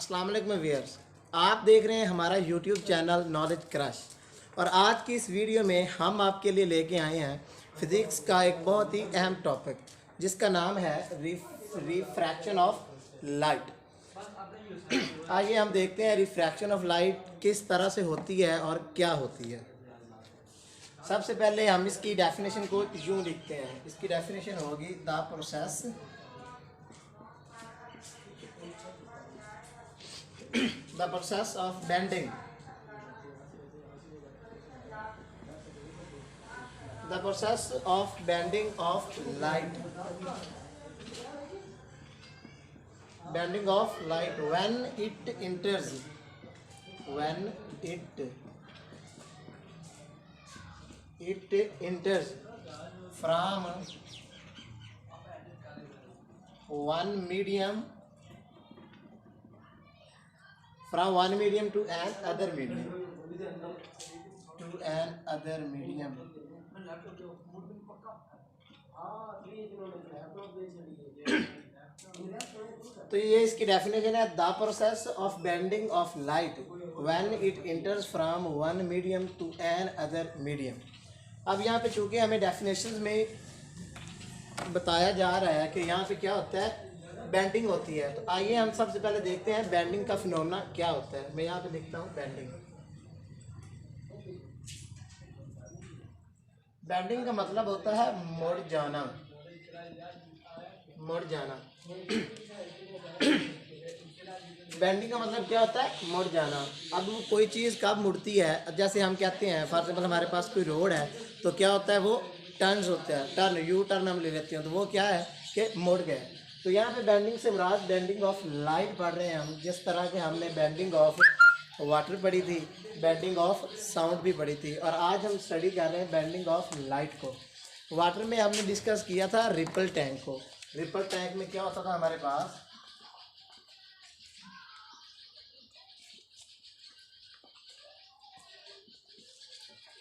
अस्सलाम वालेकुम व्यूअर्स, आप देख रहे हैं हमारा यूट्यूब चैनल नॉलेज क्रश। और आज की इस वीडियो में हम आपके लिए लेके आए हैं फिज़िक्स का एक बहुत ही अहम टॉपिक जिसका नाम है रिफ्रैक्शन ऑफ लाइट। आइए हम देखते हैं रिफ्रैक्शन ऑफ लाइट किस तरह से होती है और क्या होती है। सबसे पहले हम इसकी डेफिनेशन को यूँ लिखते हैं। इसकी डेफिनेशन होगी the process of bending, the process of bending of light, when it enters from one medium to another medium. तो ये इसकी डेफिनेशन है the process of bending of light when it enters from one medium to another medium. अब यहाँ पे चूँकि हमें definitions में बताया जा रहा है कि यहाँ पे क्या होता है, बेंडिंग होती है। तो आइए हम सबसे पहले देखते हैं बेंडिंग का फिनोमेना क्या होता है। मैं यहाँ पे लिखता हूँ बेंडिंग का मतलब होता है मुड़ जाना। बेंडिंग का मतलब क्या होता है, मुड़ जाना। अब वो कोई चीज़ कब मुड़ती है, जैसे हम कहते हैं फॉर एग्जाम्पल हमारे पास कोई रोड है तो क्या होता है, वो टर्न्स होते हैं, यू टर्न हम ले लेते हैं, तो वो क्या है कि मुड़ गए। तो यहाँ पे बेंडिंग से मुराद बेंडिंग ऑफ लाइट पढ़ रहे हैं हम। जिस तरह के हमने बेंडिंग ऑफ वाटर पढ़ी थी, बेंडिंग ऑफ साउंड भी पढ़ी थी, और आज हम स्टडी कर रहे हैं बेंडिंग ऑफ लाइट को। वाटर में हमने डिस्कस किया था रिपल टैंक को। रिपल टैंक में क्या होता था हमारे पास,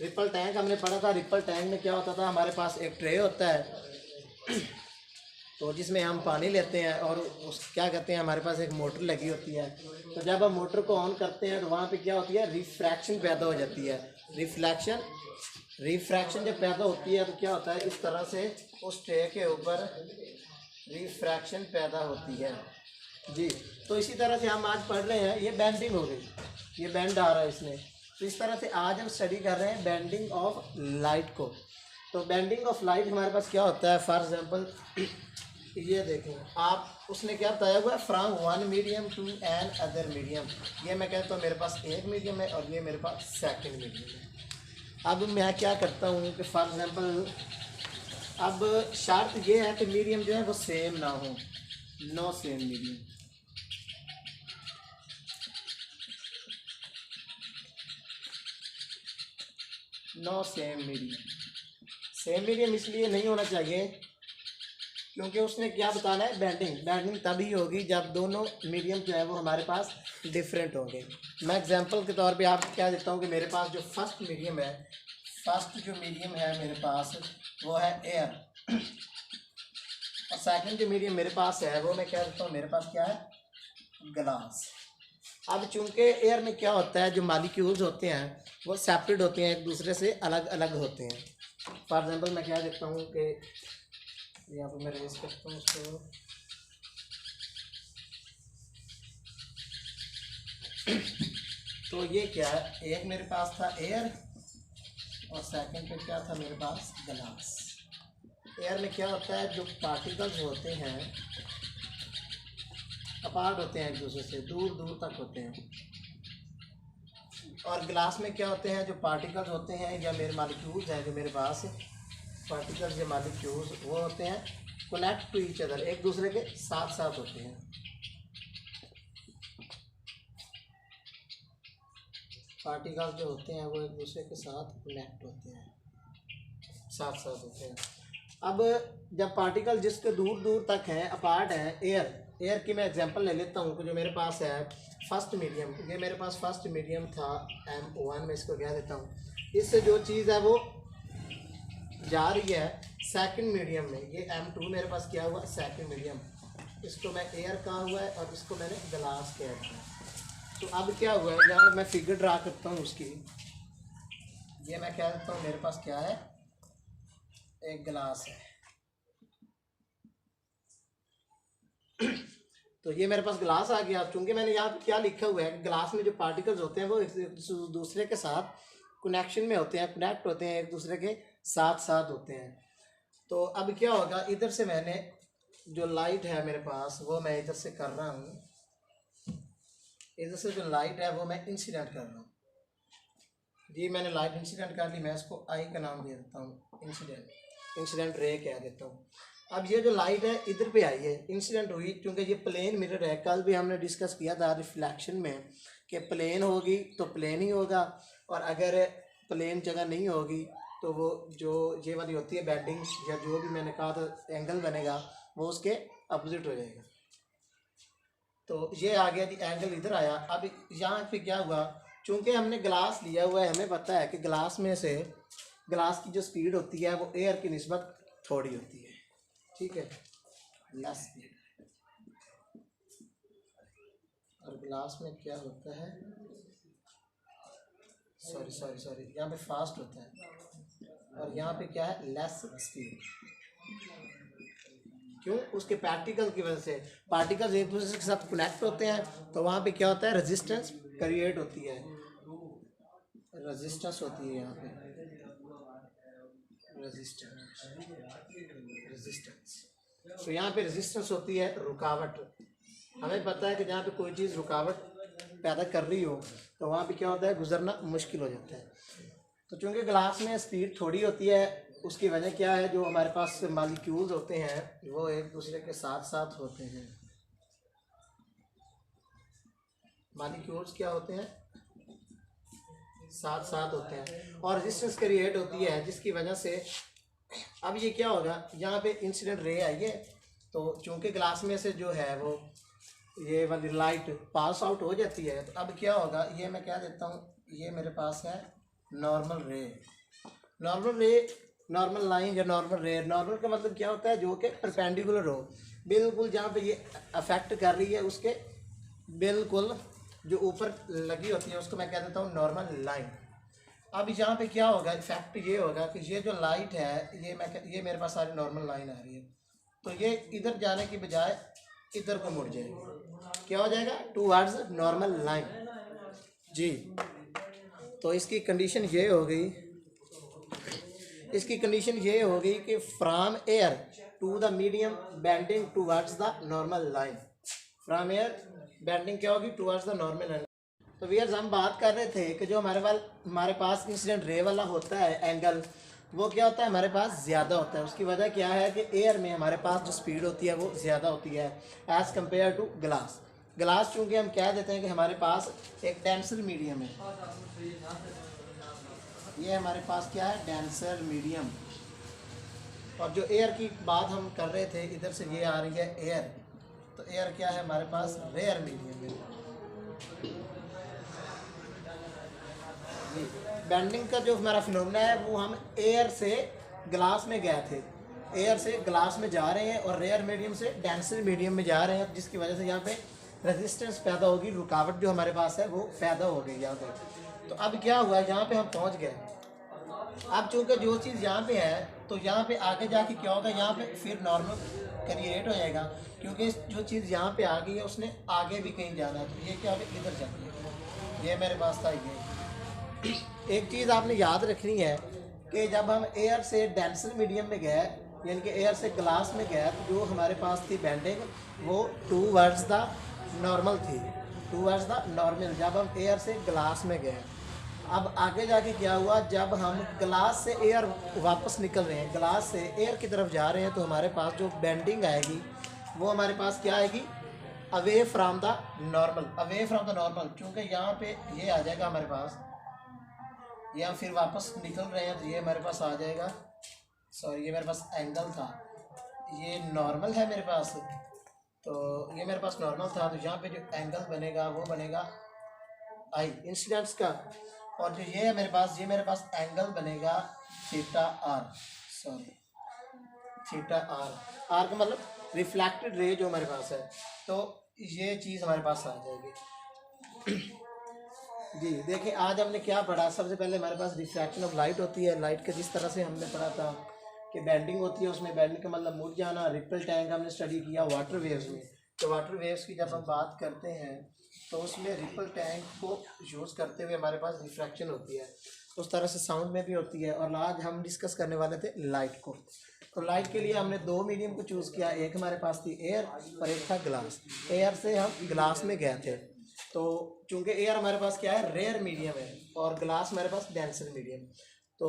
रिपल टैंक हमने पढ़ा था। रिपल टैंक में क्या होता था, हमारे पास एक ट्रे होता है तो जिसमें हम पानी लेते हैं, और उस क्या कहते हैं, हमारे पास एक मोटर लगी होती है। तो जब हम मोटर को ऑन करते हैं तो वहाँ पे क्या होती है, रिफ्रैक्शन पैदा हो जाती है। रिफ्रैक्शन जब पैदा होती है तो क्या होता है, इस तरह से उस ट्रे के ऊपर रिफ्रैक्शन पैदा होती है जी। तो इसी तरह से हम आज पढ़ रहे हैं, ये बेंडिंग हो गई, ये बेंड आ रहा है इसमें। तो इस तरह से आज हम स्टडी कर रहे हैं बेंडिंग ऑफ लाइट को। तो बेंडिंग ऑफ लाइट हमारे पास क्या होता है, फॉर एग्जांपल ये देखें आप, उसने क्या बताया हुआ है, from one medium to another medium. ये मैं कहता हूँ मेरे पास एक मीडियम है और ये मेरे पास सेकंड मीडियम है। अब मैं क्या करता हूँ कि फॉर एग्जांपल, अब शर्त ये है कि मीडियम जो है वो सेम ना हो, no same medium. No same medium इसलिए नहीं होना चाहिए क्योंकि उसने क्या बताना है, बेंडिंग तभी होगी जब दोनों मीडियम जो है वो हमारे पास डिफरेंट होंगे। मैं एग्जांपल के तौर पे आपको क्या देता हूँ कि मेरे पास जो फर्स्ट मीडियम है मेरे पास वो है एयर, और सेकंड जो मीडियम मेरे पास है वो मैं क्या देता हूँ, मेरे पास क्या है, ग्लास। अब चूंकि एयर में क्या होता है, जो मॉलिक्यूल्स होते हैं वो सेपरेट होते हैं, एक दूसरे से अलग अलग होते हैं। फॉर एग्जांपल मैं क्या देखता हूँ कि यहाँ पर मैं रेस करता हूँ उसको, तो ये क्या है, एक मेरे पास था एयर और सेकंड पे क्या था मेरे पास, ग्लास। एयर में क्या होता है, जो पार्टिकल्स होते हैं अपार्ट होते हैं, एक दूसरे से दूर दूर तक होते हैं। और ग्लास में क्या होते हैं, जो पार्टिकल्स होते हैं या मेरे मॉलिक्यूल्स हैं, जो मेरे पास पार्टिकल्स या मॉलिक्यूल्स वो होते हैं कनेक्ट टू ईच अदर, एक दूसरे के साथ साथ होते हैं। पार्टिकल्स जो होते हैं वो एक दूसरे के साथ कनेक्ट होते हैं, साथ साथ होते हैं। अब जब पार्टिकल जिसके दूर दूर तक हैं, अपार्ट हैं, एयर की मैं एग्जांपल ले लेता हूँ कि जो मेरे पास है फर्स्ट मीडियम, ये मेरे पास फर्स्ट मीडियम था M1 में, इसको क्या देता हूँ, इससे जो चीज़ है वो जा रही है सेकंड मीडियम में। ये M2 मेरे पास क्या हुआ, सेकंड मीडियम, इसको मैं एयर कहा हुआ है और इसको मैंने ग्लास कह दिया। तो अब क्या हुआ है, यहाँ मैं फिगर ड्रा करता हूँ उसकी। ये मैं कह देता हूँ मेरे पास क्या है, एक गिलास है। तो ये मेरे पास गिलास आ गया। चूंकि मैंने यहाँ पे क्या लिखा हुआ है कि गिलास में जो पार्टिकल्स होते हैं वो एक दूसरे के साथ कनेक्शन में होते हैं, कनेक्ट होते हैं, एक दूसरे के साथ साथ होते हैं। तो अब क्या होगा, इधर से मैंने जो लाइट है मेरे पास वो मैं इधर से कर रहा हूँ, इधर से जो लाइट है वो मैं इंसिडेंट कर रहा हूँ जी। मैंने लाइट इंसिडेंट कर ली, मैं इसको आई का नाम दे देता हूँ, इंसिडेंट रे कह देता हूँ। अब ये जो लाइट है इधर पे आई है, इंसिडेंट हुई, क्योंकि ये प्लेन मिरर है। कल भी हमने डिस्कस किया था रिफ्लेक्शन में कि प्लेन होगी तो प्लेन ही होगा, और अगर प्लेन जगह नहीं होगी तो वो जो ये वाली होती है बेंडिंग या जो भी मैंने कहा था एंगल बनेगा वो उसके अपोजिट हो जाएगा। तो ये आ गया जी, एंगल इधर आया। अब यहाँ पे क्या हुआ, चूँकि हमने ग्लास लिया हुआ है, हमें पता है कि ग्लास में से ग्लास की जो स्पीड होती है वो एयर की निस्बत थोड़ी होती है, ठीक है, लेस स्पीड। और ग्लास में क्या होता है, सॉरी यहाँ पे फास्ट होता है और यहाँ पे क्या है, लेस स्पीड। क्यों, उसके पार्टिकल की वजह से। पार्टिकल्स एक दूसरे के साथ कनेक्ट होते हैं तो वहाँ पे क्या होता है, रेजिस्टेंस क्रिएट होती है, रेजिस्टेंस होती है यहाँ पे, रेजिस्टेंस। तो यहाँ पे रेजिस्टेंस होती है, रुकावट। हमें पता है कि जहाँ पे कोई चीज़ रुकावट पैदा कर रही हो तो वहाँ पे क्या होता है, गुजरना मुश्किल हो जाता है। तो चूँकि ग्लास में स्पीड थोड़ी होती है, उसकी वजह क्या है, जो हमारे पास मॉलिक्यूल्स होते हैं वो एक दूसरे के साथ साथ होते हैं। मॉलिक्यूल्स क्या होते हैं, साथ साथ होते हैं, और रेजिस्टेंस क्रिएट होती है जिसकी वजह से अब ये क्या होगा, यहाँ पे इंसिडेंट रे आई है। तो चूँकि ग्लास में से जो है वो ये वाली लाइट पास आउट हो जाती है, तो अब क्या होगा, ये मैं क्या देता हूँ, ये मेरे पास है नॉर्मल रे। नॉर्मल लाइन या नॉर्मल रे, नॉर्मल का मतलब क्या होता है, जो कि परपेंडिकुलर हो, बिल्कुल जहाँ पे ये अफेक्ट कर रही है उसके बिल्कुल जो ऊपर लगी होती है उसको मैं कह देता हूँ नॉर्मल लाइन। अब यहाँ पे क्या होगा, इफेक्ट ये होगा कि ये जो लाइट है ये मेरे पास सारी नॉर्मल लाइन आ रही है, तो ये इधर जाने की बजाय इधर को मुड़ जाएगी। क्या हो जाएगा, टूवर्ड्स नॉर्मल लाइन जी। तो इसकी कंडीशन ये हो गई, कि from air to the medium bending towards the normal line. From air bending क्या होगी, टूवर्ड्स द नॉर्मल लाइन। तो व्यूअर्स हम बात कर रहे थे कि जो हमारे पास इंसिडेंट रे वाला होता है एंगल, वो क्या होता है, हमारे पास ज़्यादा होता है। उसकी वजह क्या है कि एयर में हमारे पास जो स्पीड होती है वो ज़्यादा होती है एज़ कम्पेयर टू ग्लास। चूँकि हम कह देते हैं कि हमारे पास एक डेंसर मीडियम है, ये हमारे पास क्या है, डेंसर मीडियम। और जो एयर की बात हम कर रहे थे, इधर से ये आ रही है एयर, तो एयर क्या है हमारे पास, रेयर मीडियम है। बेंडिंग का जो हमारा फिनोमेना है वो हम एयर से ग्लास में गए थे, एयर से ग्लास में जा रहे हैं और रेयर मीडियम से डेंसर मीडियम में जा रहे हैं, जिसकी वजह से यहाँ पे रेजिस्टेंस पैदा होगी, रुकावट जो हमारे पास है वो पैदा हो गई यहाँ पे। तो अब क्या हुआ, यहाँ पे हम पहुँच गए। अब चूँकि जो चीज़ यहाँ पे है तो यहाँ पे आगे जाके क्या होगा, यहाँ पे फिर नॉर्मल क्रिएट हो जाएगा, क्योंकि जो चीज़ यहाँ पे आ गई है उसने आगे भी कहीं जाना है, तो ये क्या होगा, इधर जाती है। ये मेरे पास था। ये एक चीज़ आपने याद रखनी है कि जब हम एयर से डेंसर मीडियम में गए, यानी कि एयर से ग्लास में गए, तो जो हमारे पास थी बेंडिंग वो टूवर्ड्स द नॉर्मल थी, टूवर्ड्स द नॉर्मल, जब हम एयर से ग्लास में गए। अब आगे जाके क्या हुआ, जब हम ग्लास से एयर वापस निकल रहे हैं, ग्लास से एयर की तरफ जा रहे हैं, तो हमारे पास जो बेंडिंग आएगी वो हमारे पास क्या आएगी, अवे फ्रॉम द नॉर्मल। क्योंकि यहाँ पे ये आ जाएगा हमारे पास, ये हम फिर वापस निकल रहे हैं तो ये हमारे पास आ जाएगा, सॉरी ये मेरे पास एंगल था, ये नॉर्मल है मेरे पास, तो ये मेरे पास नॉर्मल था, तो यहाँ पे जो एंगल बनेगा वो बनेगा आई इंसिडेंट्स का, और जो ये है मेरे पास, ये मेरे पास एंगल बनेगा theta R, sorry theta R. R का मतलब रिफ्लेक्टेड रे जो हमारे पास है, तो ये चीज़ हमारे पास आ जाएगी। जी देखिए, आज हमने क्या पढ़ा। सबसे पहले हमारे पास रिफ्रैक्शन ऑफ लाइट होती है। लाइट के जिस तरह से हमने पढ़ा था कि बेंडिंग होती है, उसमें बेंडिंग का मतलब मुड़ जाना। रिपल टैंक हमने स्टडी किया वाटर वेव्स में। तो वाटर वेव्स की जब हम बात करते हैं तो उसमें रिपल टैंक को यूज़ करते हुए हमारे पास रिफ्रैक्शन होती है। उस तरह से साउंड में भी होती है। और आज हम डिस्कस करने वाले थे लाइट को। तो लाइट के लिए हमने दो मीडियम को चूज़ किया। एक हमारे पास थी एयर और एक था ग्लास। एयर से हम ग्लास में गए थे। तो चूँकि एयर हमारे पास क्या है, रेयर मीडियम है, और ग्लास हमारे पास डेंसर मीडियम। तो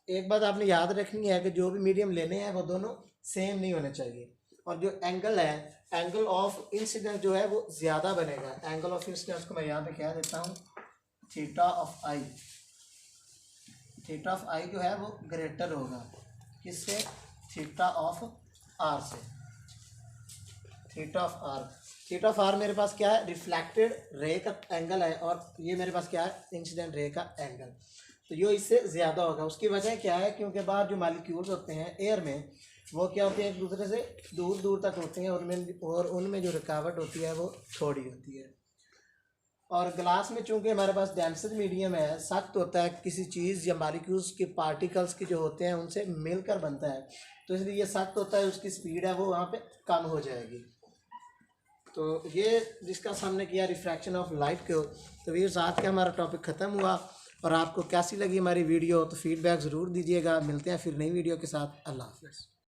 एक बात आपने याद रखनी है कि जो भी मीडियम लेने हैं वो दोनों सेम नहीं होने चाहिए। और जो एंगल है, एंगल ऑफ इंसिडेंस जो है वो ज़्यादा बनेगा। एंगल ऑफ इंसिडेंस को मैं यहाँ पे कह देता हूँ theta of I. Theta of I जो है वो ग्रेटर होगा किससे, थीटा ऑफ आर से। Theta of R, theta of R मेरे पास क्या है, रिफ्लेक्टेड रे का एंगल है, और ये मेरे पास क्या है, इंसिडेंट रे का एंगल। तो ये इससे ज़्यादा होगा। उसकी वजह क्या है, क्योंकि बाहर जो मालिक्यूल्स होते हैं एयर में, वो क्या होते हैं, एक दूसरे से दूर दूर तक होते हैं, और उनमें जो रुकावट होती है वो थोड़ी होती है। और ग्लास में चूंकि हमारे पास डेंसर मीडियम है, सख्त होता है, किसी चीज़ या मालिक्यूल्स के पार्टिकल्स के जो होते हैं उनसे मिलकर बनता है, तो इसलिए ये सख्त होता है, उसकी स्पीड है वो वहाँ पे कम हो जाएगी। तो ये डिस्कस हमने किया रिफ्रैक्शन ऑफ लाइट को। तो व्यूअर्स, आज का हमारा टॉपिक ख़त्म हुआ। और आपको कैसी लगी हमारी वीडियो, तो फीडबैक ज़रूर दीजिएगा। मिलते हैं फिर नई वीडियो के साथ। अल्लाह हाफ़िज़।